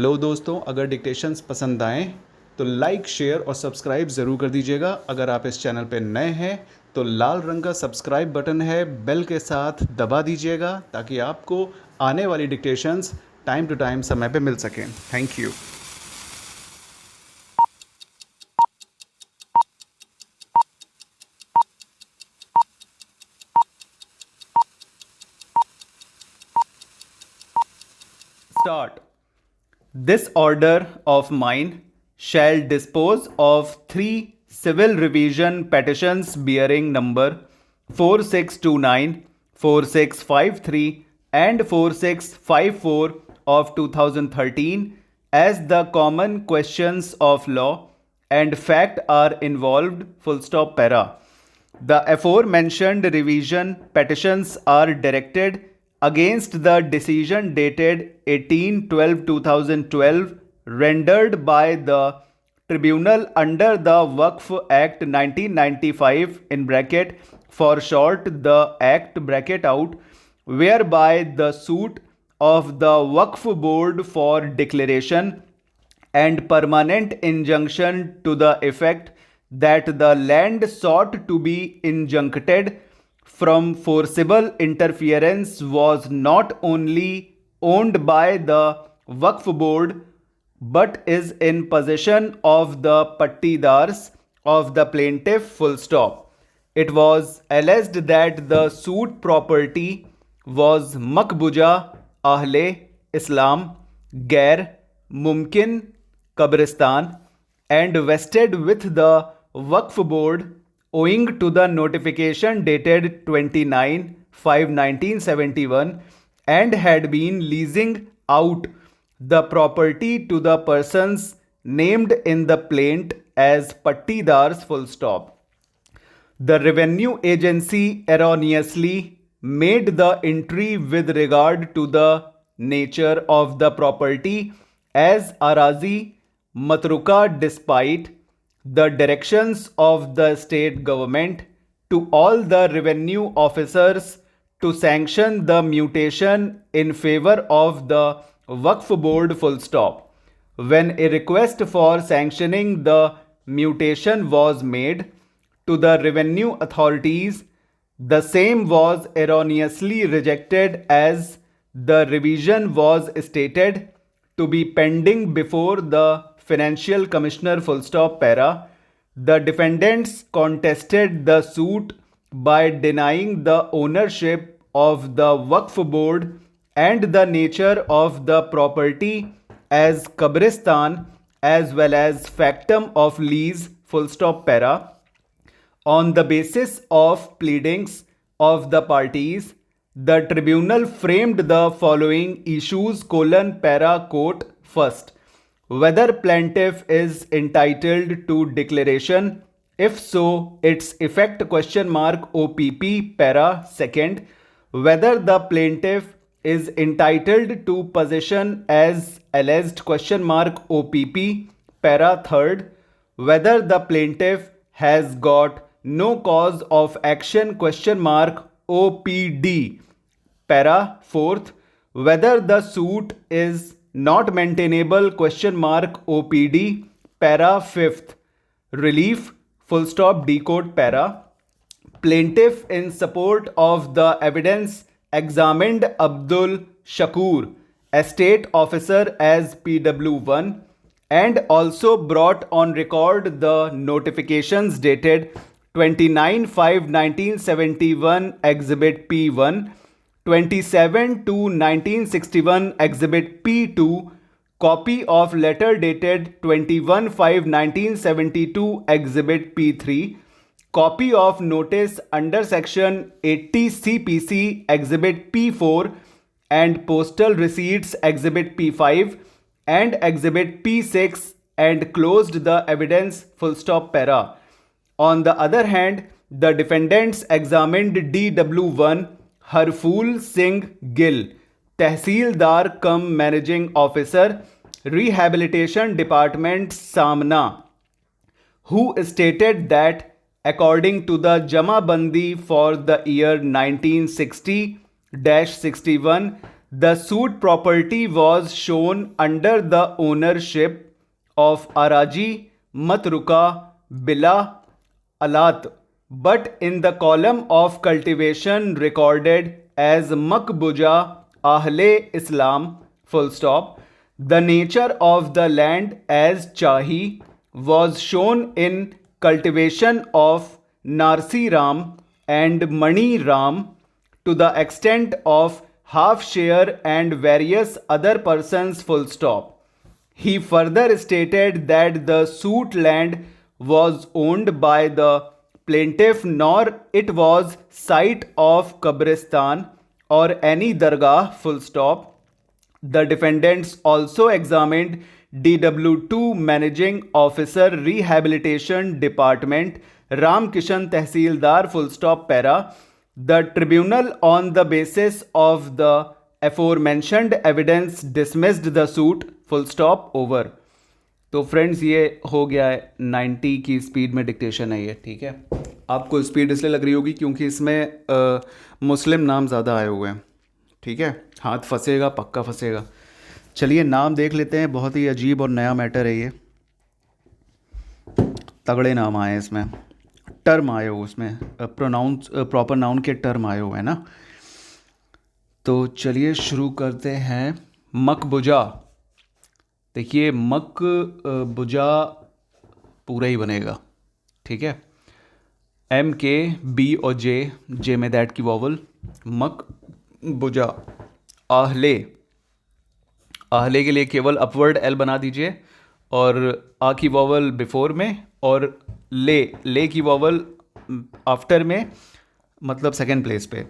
Hello दोस्तों, अगर dictations पसंद आएँ तो लाइक, शेयर और सब्सक्राइब ज़रूर कर दीजिएगा। अगर आप इस चैनल पे नए हैं तो लाल रंग का सब्सक्राइब बटन है, बेल के साथ दबा दीजिएगा ताकि आपको आने वाली डिक्टेशंस टाइम टू टाइम समय पे मिल सकें। Thank you. Start. This order of mine shall dispose of 3 civil revision petitions bearing number 4629, 4653 and 4654 of 2013 as the common questions of law and fact are involved, full stop, para. The aforementioned revision petitions are directed against the decision dated 18/12/2012 rendered by the tribunal under the Waqf Act 1995 in bracket for short the Act bracket out, whereby the suit of the Waqf Board for declaration and permanent injunction to the effect that the land sought to be injuncted from forcible interference was not only owned by the Waqf Board but is in possession of the pattidars of the plaintiff, full stop. It was alleged that the suit property was Makbuja Ahle Islam Gair Mumkin Kabristan and vested with the Waqf Board owing to the notification dated 29/5/1971 and had been leasing out the property to the persons named in the plaint as pattidars, full stop. The revenue agency erroneously made the entry with regard to the nature of the property as Arazi Matruka despite the directions of the state government to all the revenue officers to sanction the mutation in favor of the Waqf Board, full stop. When a request for sanctioning the mutation was made to the revenue authorities, the same was erroneously rejected as the revision was stated to be pending before the Financial Commissioner, full stop, para. The defendants contested the suit by denying the ownership of the Waqf Board and the nature of the property as Kabristan as well as factum of lease, full stop, para. On the basis of pleadings of the parties, the tribunal framed the following issues: para quote, first, whether plaintiff is entitled to declaration, if so, its effect OPP, para. Second, whether the plaintiff is entitled to possession as alleged OPP, para. Third, whether the plaintiff has got no cause of action OPD, para. Fourth, whether the suit is not maintainable OPD, para. Fifth, relief, full stop, decode, para. Plaintiff in support of the evidence examined Abdul Shakur, estate officer, as PW1 and also brought on record the notifications dated 29/5/1971 Exhibit P1, 27/2/1961 Exhibit P2, copy of letter dated 21/5/1972 Exhibit P3, copy of notice under section 80 CPC Exhibit P4 and postal receipts Exhibit P5 and Exhibit P6 and closed the evidence, full stop, para. On the other hand, the defendants examined DW1 Harful Singh Gill, Tehsildar cum Managing Officer, Rehabilitation Department, Samna, who stated that according to the Jama Bandi for the year 1960-61, The suit property was shown under the ownership of Araji, Matruka, Bila, Alat, but in the column of cultivation recorded as Makbuja Ahle Islam, full stop, the nature of the land as Chahi was shown in cultivation of Narsi Ram and Mani Ram to the extent of half share and various other persons, full stop. He further stated that the suit land was owned by the plaintiff, nor it was site of Kabristan or any dargah, full stop. The defendants also examined DW2 Managing Officer Rehabilitation Department Ram Kishan Tehsildar, full stop, para. The tribunal on the basis of the aforementioned evidence dismissed the suit, full stop, over. तो friends ये हो गया है 90 की speed में dictation है ये, ठीक है। आपको स्पीड इसलिए लग रही होगी क्योंकि इसमें मुस्लिम नाम ज़्यादा आए हुए हैं, ठीक है। हाथ फंसेगा, पक्का फंसेगा। चलिए नाम देख लेते हैं, बहुत ही अजीब और नया मैटर है ये, तगड़े नाम आए हैं इसमें, टर्म आए हुए उसमें, प्रोनाउंस प्रॉपर नाउन के टर्म आए हुए हैं ना। तो चलिए शुरू करते हैं। मकबुजा, देखिए मकबुजा पूरा ही बनेगा, ठीक है। M K B और जे में दैट की वॉवल, मकबुजा। आहले, आहले के लिए केवल अपवर्ड एल बना दीजिए और आ की वॉवल बिफोर में और ले की वॉवल आफ्टर में, मतलब सेकेंड प्लेस पे,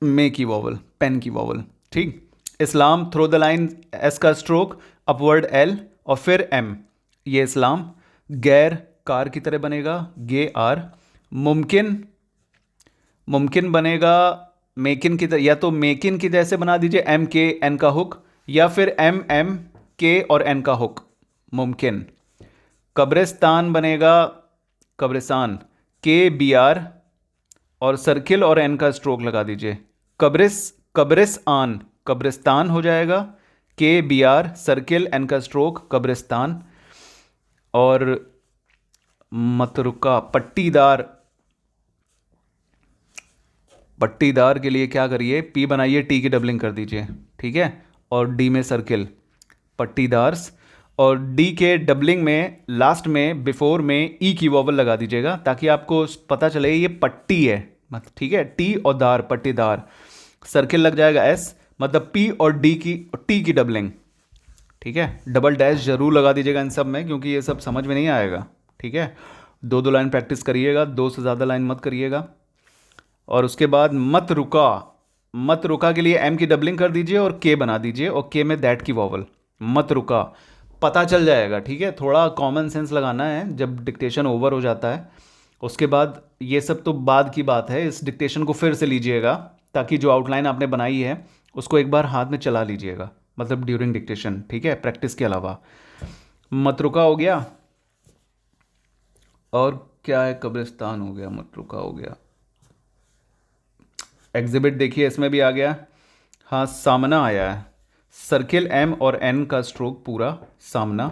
मे की वॉवल, पेन की वॉवल, ठीक। इस्लाम, थ्रो द लाइन, एस का स्ट्रोक, अपवर्ड एल और फिर एम, ये इस्लाम। गैर, कार की तरह बनेगा, गे आर। मुमकिन, मुमकिन बनेगा मेकिन की तरह, या तो मेकिन की जैसे बना दीजिए एम के एन का हुक, या फिर एम एम के और एन का हुक, मुमकिन। कब्रिस्तान बनेगा कब्रिस्तान, के बी आर और सर्किल और एन का स्ट्रोक लगा दीजिए। कब्रिस आन, कब्रिस्तान हो जाएगा, के बी आर सर्किल एन का स्ट्रोक, कब्रिस्तान। और मतरुका, पट्टीदार, पट्टीदार के लिए क्या करिए, पी बनाइए, टी की डबलिंग कर दीजिए, ठीक है, और डी में सर्किल, पट्टीदार्स। और डी के डबलिंग में लास्ट में बिफोर में ई की वॉवल लगा दीजिएगा ताकि आपको पता चले ये पट्टी है, ठीक है, टी और दार, पट्टीदार। सर्किल लग जाएगा एस, मतलब पी और डी की, टी की डबलिंग, ठीक है। डबल डैश जरूर लगा दीजिएगा इन सब में क्योंकि ये सब समझ में नहीं आएगा, ठीक है। दो दो लाइन प्रैक्टिस करिएगा, दो से ज़्यादा लाइन मत करिएगा। और उसके बाद मत रुका, मत रुका के लिए एम की डबलिंग कर दीजिए और के बना दीजिए और के में दैट की वॉवल, मत रुका, पता चल जाएगा, ठीक है। थोड़ा कॉमन सेंस लगाना है जब डिक्टेशन ओवर हो जाता है। उसके बाद ये सब तो बाद की बात है, इस डिक्टेशन को फिर से लीजिएगा ताकि जो आउटलाइन आपने बनाई है उसको एक बार हाथ में चला लीजिएगा, मतलब ड्यूरिंग डिक्टेशन, ठीक है, प्रैक्टिस के अलावा। मतरुका हो गया, और क्या है, कब्रिस्तान हो गया, मतरुका हो गया। एग्जिबिट देखिए इसमें भी आ गया, हाँ सामना आया है, सर्किल एम और एन का स्ट्रोक पूरा, सामना,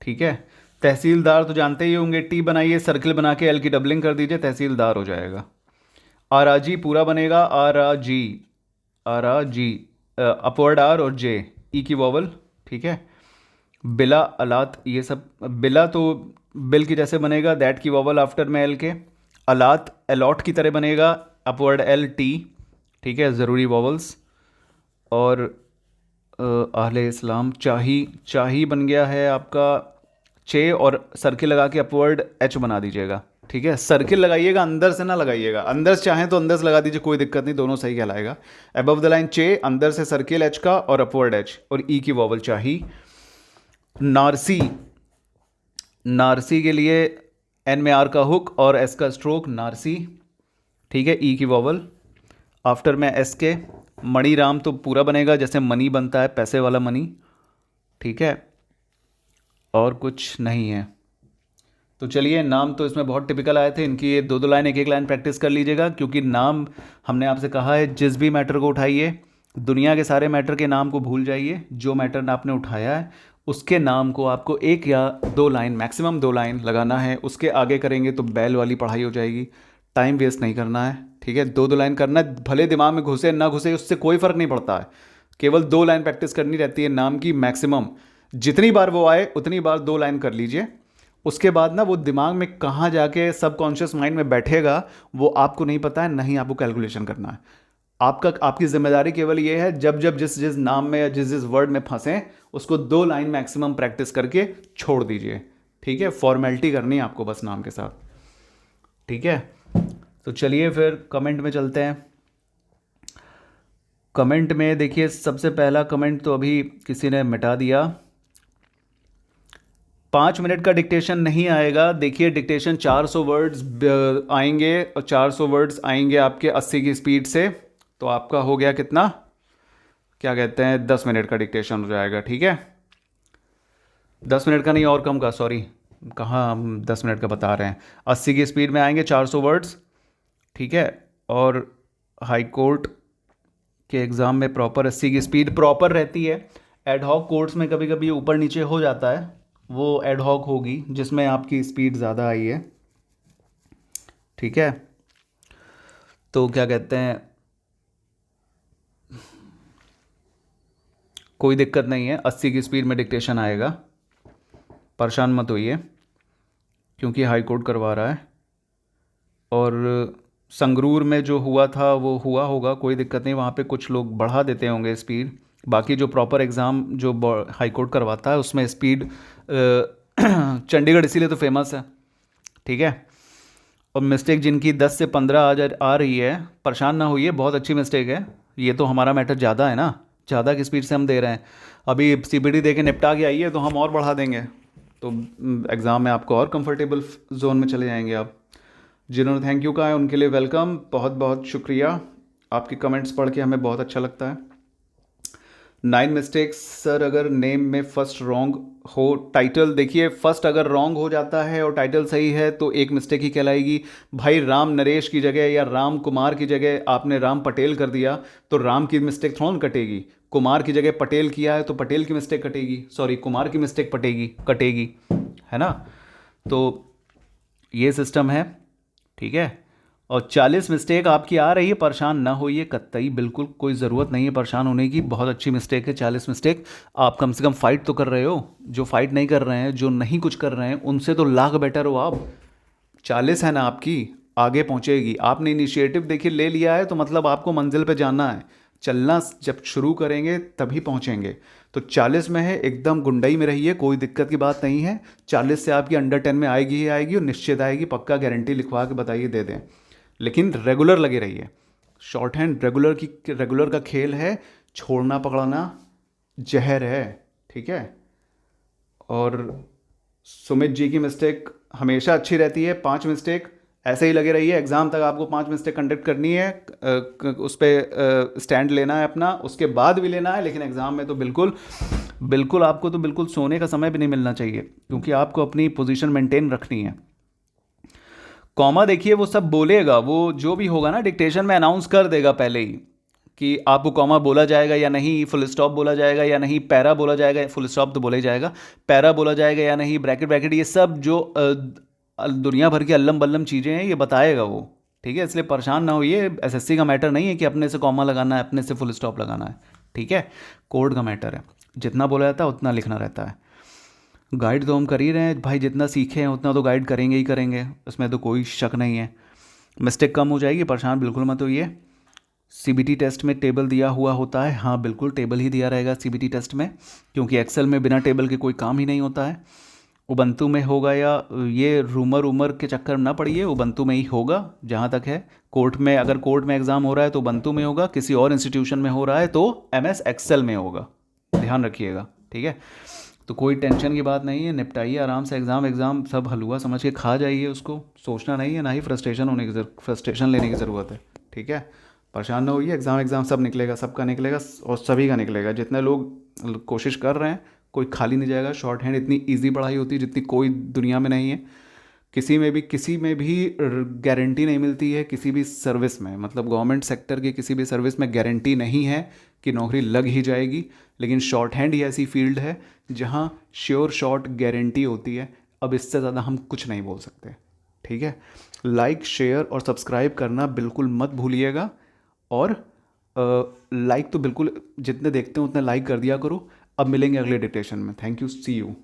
ठीक है। तहसीलदार तो जानते ही होंगे, टी बनाइए, सर्किल बना के एल की डबलिंग कर दीजिए, तहसीलदार हो जाएगा। आराजी पूरा बनेगा, आराजी, आराजी, अपवर्ड आर और जे, ई की वॉवल, ठीक है। बिला, अलात, ये सब, बिला तो बिल की जैसे बनेगा, दैट की वॉवल आफ्टर में एल के। अलात अलॉट की तरह बनेगा, अपवर्ड एल टी, ठीक है, ज़रूरी वॉवल्स। और आहले इस्लाम, चाही, चाही बन गया है आपका चे और सर्किल लगा के अपवर्ड एच बना दीजिएगा, ठीक है। सर्किल लगाइएगा, अंदर से ना लगाइएगा, अंदर से चाहें तो अंदर से लगा दीजिए, कोई दिक्कत नहीं, दोनों सही कहलाएगा। अबव द लाइन चे, अंदर से सर्किल एच का और अपवर्ड एच और ई की वॉवल चाही। नारसी, नारसी के लिए एन में आर का हुक और एस का स्ट्रोक, नारसी, ठीक है, ई की वॉवल आफ्टर में एस के। मणिराम तो पूरा बनेगा जैसे मनी बनता है, पैसे वाला मनी, ठीक है, और कुछ नहीं है। तो चलिए, नाम तो इसमें बहुत टिपिकल आए थे, इनकी ये दो दो लाइन, एक एक लाइन प्रैक्टिस कर लीजिएगा क्योंकि नाम हमने आपसे कहा है जिस भी मैटर को उठाइए दुनिया के सारे मैटर के नाम को भूल जाइए, जो मैटर आपने उठाया है उसके नाम को आपको एक या दो लाइन, मैक्सिमम दो लाइन लगाना है। उसके आगे करेंगे तो बैल वाली पढ़ाई हो जाएगी, टाइम वेस्ट नहीं करना है, ठीक है। दो दो लाइन करना है, भले दिमाग में घुसे ना घुसे उससे कोई फ़र्क नहीं पड़ता है, केवल दो लाइन प्रैक्टिस करनी रहती है नाम की मैक्सिमम। जितनी बार वो आए उतनी बार दो लाइन कर लीजिए। उसके बाद ना वो दिमाग में कहाँ जाके सबकॉन्शियस माइंड में बैठेगा वो आपको नहीं पता है, नहीं आपको कैलकुलेशन करना है। आपकी जिम्मेदारी केवल ये है, जब जब जिस जिस नाम में या जिस जिस वर्ड में फंसे उसको दो लाइन मैक्सिमम प्रैक्टिस करके छोड़ दीजिए, ठीक है। फॉर्मेलिटी करनी है आपको बस नाम के साथ, ठीक है। तो चलिए फिर कमेंट में चलते हैं। कमेंट में देखिए, सबसे पहला कमेंट तो अभी किसी ने मिटा दिया। 5 मिनट का डिक्टेशन नहीं आएगा। देखिए डिक्टेशन 400 वर्ड्स आएंगे और 400 वर्ड्स आएंगे आपके 80 की स्पीड से, तो आपका हो गया कितना, क्या कहते हैं, 10 मिनट का डिक्टेशन हो जाएगा, ठीक है। 10 मिनट का नहीं और कम का, सॉरी, कहाँ हम 10 मिनट का बता रहे हैं। 80 की स्पीड में आएंगे 400 वर्ड्स, ठीक है। और हाई कोर्ट के एग्ज़ाम में प्रॉपर 80 की स्पीड प्रॉपर रहती है। एड हॉक कोर्ट्स में कभी कभी ऊपर नीचे हो जाता है, वो एड हॉक होगी जिसमें आपकी स्पीड ज़्यादा आई है, ठीक है। तो क्या कहते हैं, कोई दिक्कत नहीं है, 80 की स्पीड में डिक्टेशन आएगा, परेशान मत होइए, क्योंकि हाई कोर्ट करवा रहा है। और संगरूर में जो हुआ था वो हुआ होगा, कोई दिक्कत नहीं, वहाँ पे कुछ लोग बढ़ा देते होंगे स्पीड। बाकी जो प्रॉपर एग्ज़ाम जो हाई कोर्ट करवाता है उसमें स्पीड चंडीगढ़ इसीलिए तो फेमस है, ठीक है। और मिस्टेक जिनकी 10 से 15 आ रही है, परेशान ना होइए, बहुत अच्छी मिस्टेक है। ये तो हमारा मैटर ज़्यादा है ना, ज़्यादा की स्पीड से हम दे रहे हैं। अभी सीबीटी दे के निपटा के आइए तो हम और बढ़ा देंगे, तो एग्ज़ाम में आपको और कंफर्टेबल जोन में चले जाएंगे आप। जिन्होंने थैंक यू कहा है उनके लिए वेलकम, बहुत बहुत शुक्रिया। आपके कमेंट्स पढ़ के हमें बहुत अच्छा लगता है। 9 मिस्टेक्स सर, अगर नेम में फर्स्ट रॉन्ग हो, टाइटल देखिए फर्स्ट अगर रॉन्ग हो जाता है और टाइटल सही है तो एक मिस्टेक ही कहलाएगी। भाई राम नरेश की जगह या राम कुमार की जगह आपने राम पटेल कर दिया तो राम की मिस्टेक थोड़ा कटेगी। कुमार की जगह पटेल किया है तो पटेल की मिस्टेक कटेगी, सॉरी कुमार की मिस्टेक कटेगी, है ना। तो ये सिस्टम है, ठीक है। और 40 मिस्टेक आपकी आ रही है, परेशान ना होइए कतई, बिल्कुल कोई ज़रूरत नहीं है परेशान होने की, बहुत अच्छी मिस्टेक है 40 मिस्टेक। आप कम से कम फाइट तो कर रहे हो, जो फाइट नहीं कर रहे हैं, जो नहीं कुछ कर रहे हैं, उनसे तो लाख बेटर हो आप। 40 है ना आपकी, आगे पहुंचेगी। आपने इनिशिएटिव देखिए ले लिया है तो मतलब आपको मंजिल पे जाना है, चलना जब शुरू करेंगे तभी पहुंचेंगे। तो 40 में है, एकदम गुंडई में रहिए, कोई दिक्कत की बात नहीं है। 40 से आपकी अंडर 10 में आएगी ही आएगी, और निश्चित आएगी, पक्का गारंटी लिखवा के बताइए दे दें। लेकिन रेगुलर लगे रहिए, शॉर्ट हैंड रेगुलर का खेल है, छोड़ना पकड़ना जहर है, ठीक है। और सुमित जी की मिस्टेक हमेशा अच्छी रहती है, 5 मिस्टेक ऐसे ही लगे रहिए, एग्ज़ाम तक आपको 5 मिस्टेक कंडक्ट करनी है, उस पर स्टैंड लेना है अपना, उसके बाद भी लेना है, लेकिन एग्ज़ाम में तो बिल्कुल बिल्कुल आपको तो बिल्कुल सोने का समय भी नहीं मिलना चाहिए, क्योंकि आपको अपनी पोजीशन मेंटेन रखनी है। कॉमा देखिए वो सब बोलेगा, वो जो भी होगा ना डिक्टेशन में अनाउंस कर देगा पहले ही कि आपको कॉमा बोला जाएगा या नहीं, फुल स्टॉप बोला जाएगा या नहीं, पैरा बोला जाएगा, फुल स्टॉप तो बोला ही जाएगा, पैरा बोला जाएगा या नहीं, ब्रैकेट ब्रैकेट, ये सब जो दुनिया भर की अल्लम बल्लम चीज़ें हैं ये बताएगा वो, ठीक है। इसलिए परेशान ना होइए, एसएससी का मैटर नहीं है कि अपने से कॉमा लगाना है, अपने से फुल स्टॉप लगाना है, ठीक है। कोड का मैटर है, जितना बोला जाता है उतना लिखना रहता है। गाइड तो हम कर ही रहे हैं भाई, जितना सीखे हैं उतना तो गाइड करेंगे ही करेंगे, उसमें तो कोई शक नहीं है। मिस्टेक कम हो जाएगी, परेशान बिल्कुल मत होइए। सीबीटी टेस्ट में टेबल दिया हुआ होता है, हाँ बिल्कुल टेबल ही दिया रहेगा सीबीटी टेस्ट में, क्योंकि एक्सेल में बिना टेबल के कोई काम ही नहीं होता है। उबंतू में होगा, या ये रूमर के चक्कर में ना पड़िए, उबंतू में ही होगा जहाँ तक है। कोर्ट में, अगर कोर्ट में एग्ज़ाम हो रहा है तो उबंतू में होगा, किसी और इंस्टीट्यूशन में हो रहा है तो MS एक्सेल में होगा, ध्यान रखिएगा, ठीक है। तो कोई टेंशन की बात नहीं है, निपटाइए आराम से, एग्ज़ाम सब हलवा समझ के खा जाइए, उसको सोचना नहीं है, ना ही फ्रस्ट्रेशन लेने की ज़रूरत है, ठीक है। परेशान ना होइए, एग्ज़ाम सब निकलेगा, सबका निकलेगा और सभी का निकलेगा। जितने लोग कोशिश कर रहे हैं कोई खाली नहीं जाएगा। शॉर्ट हैंड इतनी ईजी पढ़ाई होती है जितनी कोई दुनिया में नहीं है, किसी में भी गारंटी नहीं मिलती है, किसी भी सर्विस में, मतलब गवर्नमेंट सेक्टर की किसी भी सर्विस में गारंटी नहीं है कि नौकरी लग ही जाएगी, लेकिन शॉर्ट हैंड ही ऐसी फील्ड है जहाँ श्योर शॉर्ट गारंटी होती है। अब इससे ज़्यादा हम कुछ नहीं बोल सकते। ठीक है, लाइक शेयर और सब्सक्राइब करना बिल्कुल मत भूलिएगा। और लाइक तो बिल्कुल जितने देखते हो उतने लाइक कर दिया करो। अब मिलेंगे अगले डिटेशन में। Thank you, see you,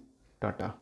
Tata.